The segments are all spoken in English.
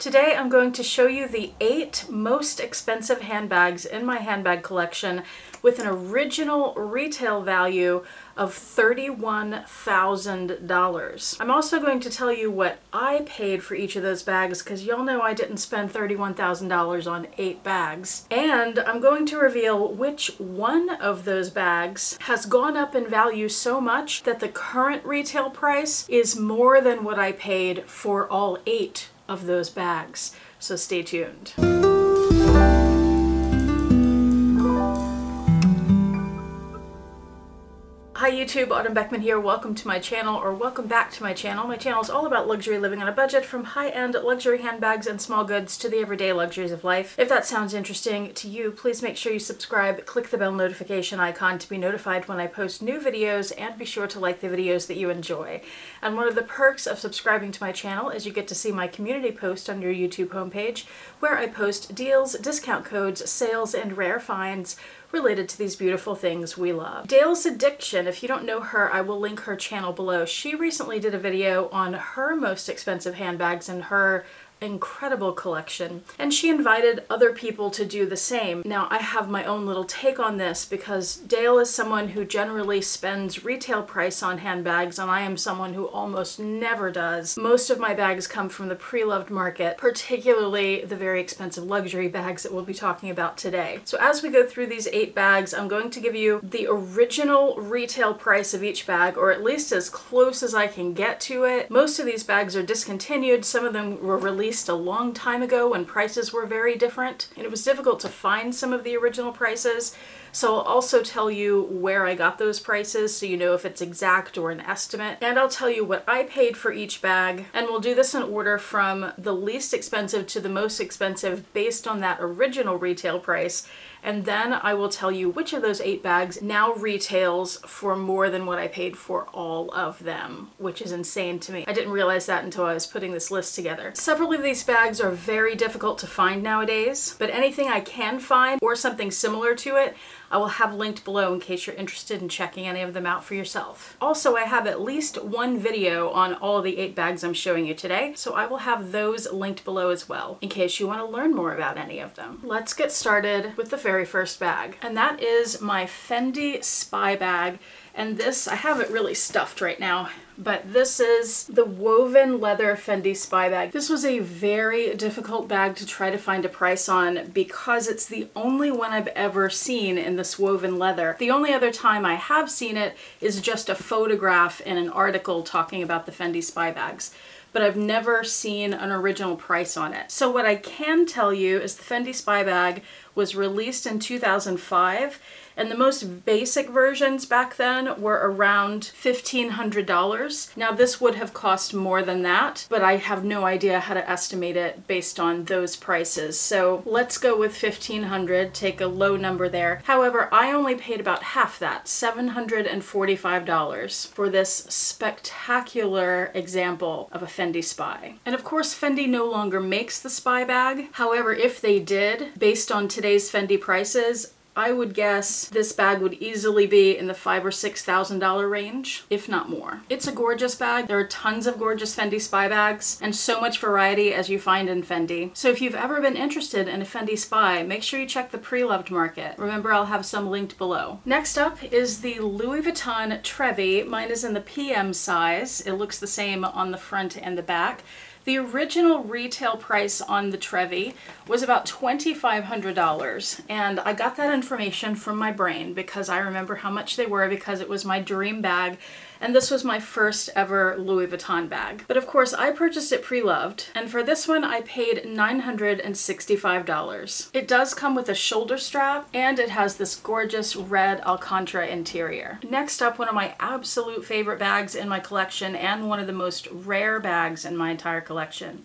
Today I'm going to show you the 8 most expensive handbags in my handbag collection with an original retail value of $31,000. I'm also going to tell you what I paid for each of those bags because y'all know I didn't spend $31,000 on 8 bags. And I'm going to reveal which one of those bags has gone up in value so much that the current retail price is more than what I paid for all 8 of those bags. So stay tuned. Hi YouTube, Autumn Beckman here. Welcome to my channel, or welcome back to my channel. My channel is all about luxury living on a budget, from high-end luxury handbags and small goods to the everyday luxuries of life. If that sounds interesting to you, please make sure you subscribe, click the bell notification icon to be notified when I post new videos, and be sure to like the videos that you enjoy. And one of the perks of subscribing to my channel is you get to see my community post on your YouTube homepage, where I post deals, discount codes, sales, and rare finds related to these beautiful things we love. Dale's Addiction, if you don't know her, I will link her channel below. She recently did a video on her most expensive handbags and her incredible collection, and she invited other people to do the same. Now, I have my own little take on this because Dale is someone who generally spends retail price on handbags, and I am someone who almost never does. Most of my bags come from the pre-loved market, particularly the very expensive luxury bags that we'll be talking about today. So as we go through these 8 bags, I'm going to give you the original retail price of each bag, or at least as close as I can get to it. Most of these bags are discontinued. Some of them were released a long time ago when prices were very different, and it was difficult to find some of the original prices. So I'll also tell you where I got those prices so you know if it's exact or an estimate. And I'll tell you what I paid for each bag, and we'll do this in order from the least expensive to the most expensive based on that original retail price. And then I will tell you which of those 8 bags now retails for more than what I paid for all of them, which is insane to me. I didn't realize that until I was putting this list together. Several of these bags are very difficult to find nowadays, but anything I can find or something similar to it, I will have linked below in case you're interested in checking any of them out for yourself. Also, I have at least one video on all of the 8 bags I'm showing you today, so I will have those linked below as well, in case you want to learn more about any of them. Let's get started with the very first bag, and that is my Fendi Spy bag. And this, I have it really stuffed right now, but this is the woven leather Fendi Spy bag. This was a very difficult bag to try to find a price on because it's the only one I've ever seen in this woven leather. The only other time I have seen it is just a photograph in an article talking about the Fendi Spy bags, but I've never seen an original price on it. So what I can tell you is the Fendi Spy bag was released in 2005, and the most basic versions back then were around $1,500. Now this would have cost more than that, but I have no idea how to estimate it based on those prices. So let's go with $1,500, take a low number there. However, I only paid about half that, $745 for this spectacular example of a Fendi Spy. And of course, Fendi no longer makes the Spy bag. However, if they did, based on today's Fendi prices, I would guess this bag would easily be in the $5,000 or $6,000 range, if not more. It's a gorgeous bag. There are tons of gorgeous Fendi Spy bags and so much variety as you find in Fendi. So if you've ever been interested in a Fendi Spy, make sure you check the pre-loved market. Remember, I'll have some linked below. Next up is the Louis Vuitton Trevi. Mine is in the PM size. It looks the same on the front and the back. The original retail price on the Trevi was about $2,500, and I got that information from my brain because I remember how much they were because it was my dream bag, and this was my first ever Louis Vuitton bag. But of course, I purchased it pre-loved, and for this one I paid $965. It does come with a shoulder strap, and it has this gorgeous red Alcantara interior. Next up, one of my absolute favorite bags in my collection, and one of the most rare bags in my entire collection.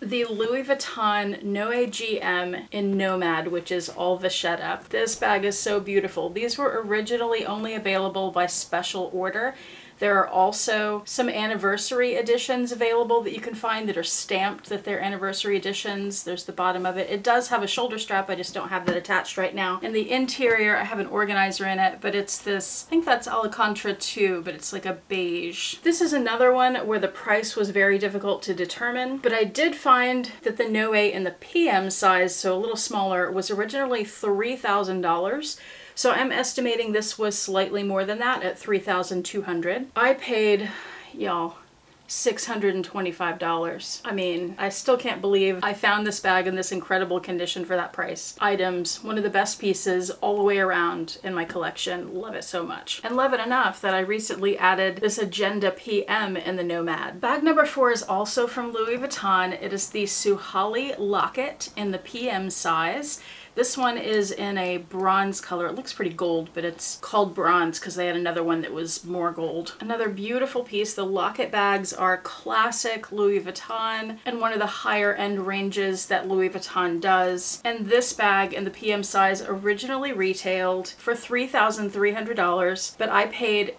The Louis Vuitton Noe GM in Nomade, which is all vachetta. This bag is so beautiful. These were originally only available by special order. There are also some anniversary editions available that you can find that are stamped that they're anniversary editions. There's the bottom of it. It does have a shoulder strap, I just don't have that attached right now. And the interior, I have an organizer in it, but it's this, I think that's Alcantara too, but it's like a beige. This is another one where the price was very difficult to determine, but I did find that the Noe in the PM size, so a little smaller, was originally $3,000. So I'm estimating this was slightly more than that at $3,200. I paid, y'all, $625. I mean, I still can't believe I found this bag in this incredible condition for that price. Items, one of the best pieces all the way around in my collection. Love it so much. And love it enough that I recently added this Agenda PM in the Nomad. Bag number 4 is also from Louis Vuitton. It is the Suhali Locket in the PM size. This one is in a bronze color. It looks pretty gold, but it's called bronze because they had another one that was more gold. Another beautiful piece. The locket bags are classic Louis Vuitton and one of the higher end ranges that Louis Vuitton does. And this bag in the PM size originally retailed for $3,300, but I paid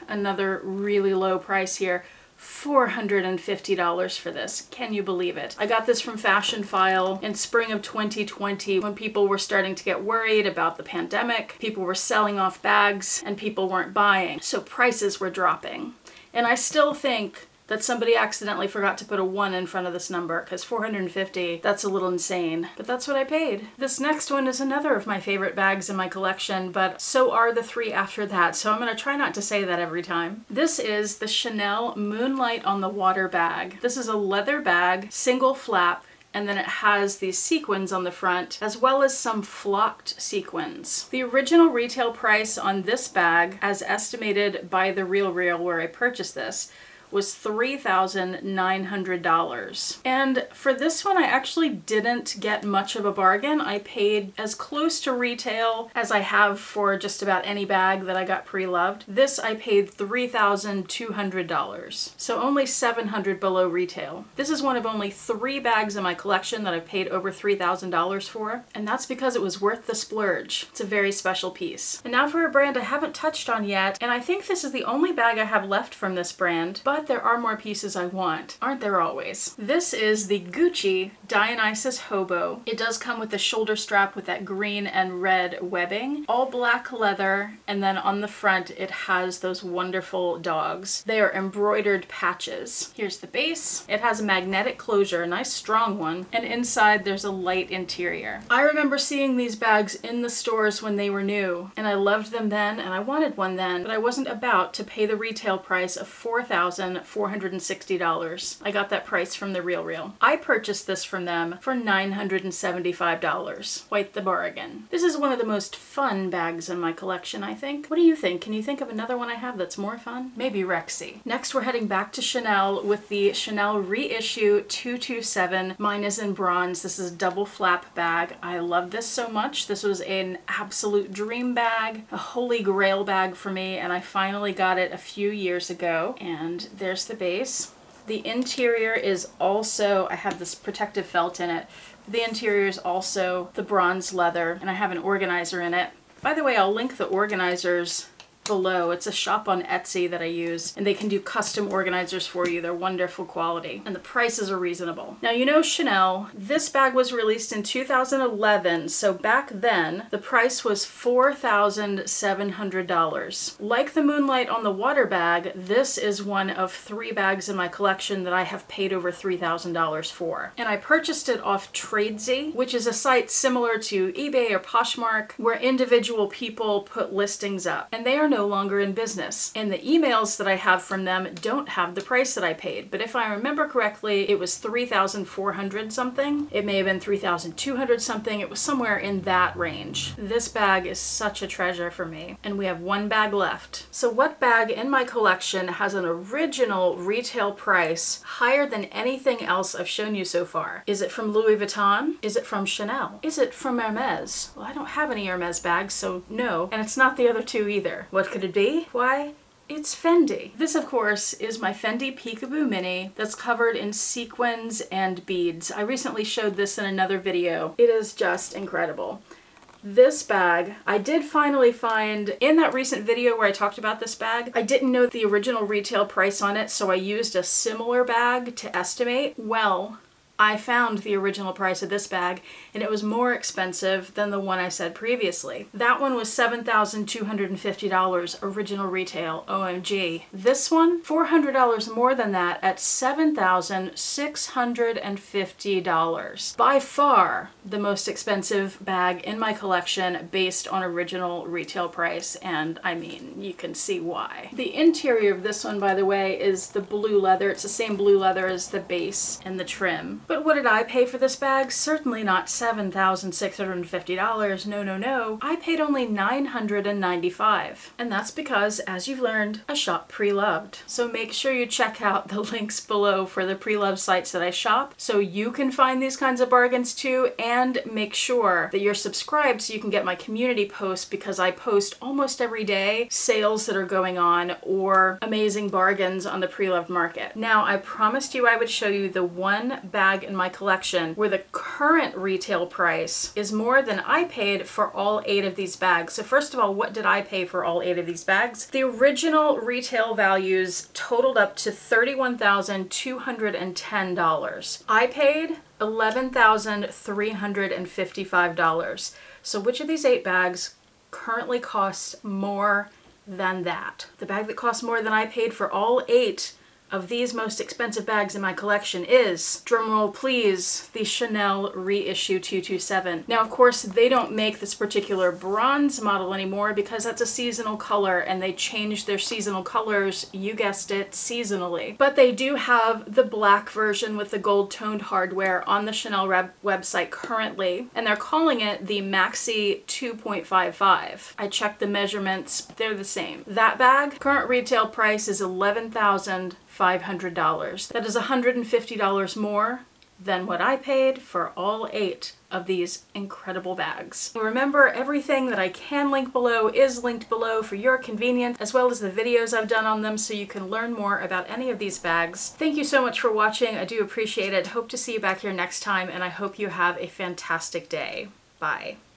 another really low price here, $450 for this. Can you believe it? I got this from Fashion File in spring of 2020 when people were starting to get worried about the pandemic. People were selling off bags and people weren't buying, so prices were dropping. And I still think that somebody accidentally forgot to put a 1 in front of this number, because $450, that's a little insane. But that's what I paid. This next one is another of my favorite bags in my collection, but so are the 3 after that, so I'm gonna try not to say that every time. This is the Chanel Moonlight on the Water bag. This is a leather bag, single flap, and then it has these sequins on the front, as well as some flocked sequins. The original retail price on this bag, as estimated by The RealReal where I purchased this, was $3,900. And for this one, I actually didn't get much of a bargain. I paid as close to retail as I have for just about any bag that I got pre-loved. This I paid $3,200. So only $700 below retail. This is one of only 3 bags in my collection that I've paid over $3,000 for, and that's because it was worth the splurge. It's a very special piece. And now for a brand I haven't touched on yet, and I think this is the only bag I have left from this brand, but there are more pieces I want. Aren't there always? This is the Gucci Dionysus Hobo. It does come with the shoulder strap with that green and red webbing, all black leather, and then on the front it has those wonderful dogs. They are embroidered patches. Here's the base. It has a magnetic closure, a nice strong one, and inside there's a light interior. I remember seeing these bags in the stores when they were new, and I loved them then, and I wanted one then, but I wasn't about to pay the retail price of $4,460. I got that price from The RealReal. I purchased this from them for $975. Quite the bargain. This is one of the most fun bags in my collection, I think. What do you think? Can you think of another one I have that's more fun? Maybe Rexy. Next, we're heading back to Chanel with the Chanel Reissue 227. Mine is in bronze. This is a double flap bag. I love this so much. This was an absolute dream bag, a holy grail bag for me, and I finally got it a few years ago. And there's the base. The interior is also, I have this protective felt in it. The interior is also the bronze leather, and I have an organizer in it. By the way, I'll link the organizers below. It's a shop on Etsy that I use, and they can do custom organizers for you. They're wonderful quality, and the prices are reasonable. Now, you know Chanel, this bag was released in 2011, so back then the price was $4,700. Like the Moonlight on the Water bag, this is one of 3 bags in my collection that I have paid over $3,000 for. And I purchased it off Tradesy, which is a site similar to eBay or Poshmark, where individual people put listings up, and they are no longer in business. And the emails that I have from them don't have the price that I paid, but if I remember correctly, it was $3,400 something. It may have been $3,200 something. It was somewhere in that range. This bag is such a treasure for me, and we have 1 bag left. So what bag in my collection has an original retail price higher than anything else I've shown you so far? Is it from Louis Vuitton? Is it from Chanel? Is it from Hermes? Well, I don't have any Hermes bags, so no. And it's not the other 2 either. What could it be? Why? It's Fendi. This, of course, is my Fendi Peekaboo Mini that's covered in sequins and beads. I recently showed this in another video. It is just incredible. This bag, I did finally find, in that recent video where I talked about this bag, I didn't know the original retail price on it, so I used a similar bag to estimate. Well, I found the original price of this bag, and it was more expensive than the one I said previously. That one was $7,250 original retail, OMG. This one, $400 more than that at $7,650. By far the most expensive bag in my collection based on original retail price, and I mean, you can see why. The interior of this one, by the way, is the blue leather. It's the same blue leather as the base and the trim. But what did I pay for this bag? Certainly not $7,650. No, no, no. I paid only $995. And that's because, as you've learned, I shop pre-loved. So make sure you check out the links below for the pre-loved sites that I shop so you can find these kinds of bargains too, and make sure that you're subscribed so you can get my community posts, because I post almost every day sales that are going on or amazing bargains on the pre-loved market. Now, I promised you I would show you the one bag in my collection where the current retail price is more than I paid for all 8 of these bags. So first of all, what did I pay for all 8 of these bags? The original retail values totaled up to $31,210. I paid $11,355. So which of these 8 bags currently costs more than that? The bag that costs more than I paid for all 8 of these most expensive bags in my collection is, drumroll please, the Chanel Reissue 227. Now, of course, they don't make this particular bronze model anymore because that's a seasonal color, and they change their seasonal colors, you guessed it, seasonally. But they do have the black version with the gold-toned hardware on the Chanel website currently, and they're calling it the Maxi 2.55. I checked the measurements, they're the same. That bag, current retail price is $11,500. That is $150 more than what I paid for all 8 of these incredible bags. Remember, everything that I can link below is linked below for your convenience, as well as the videos I've done on them so you can learn more about any of these bags. Thank you so much for watching. I do appreciate it. Hope to see you back here next time, and I hope you have a fantastic day. Bye.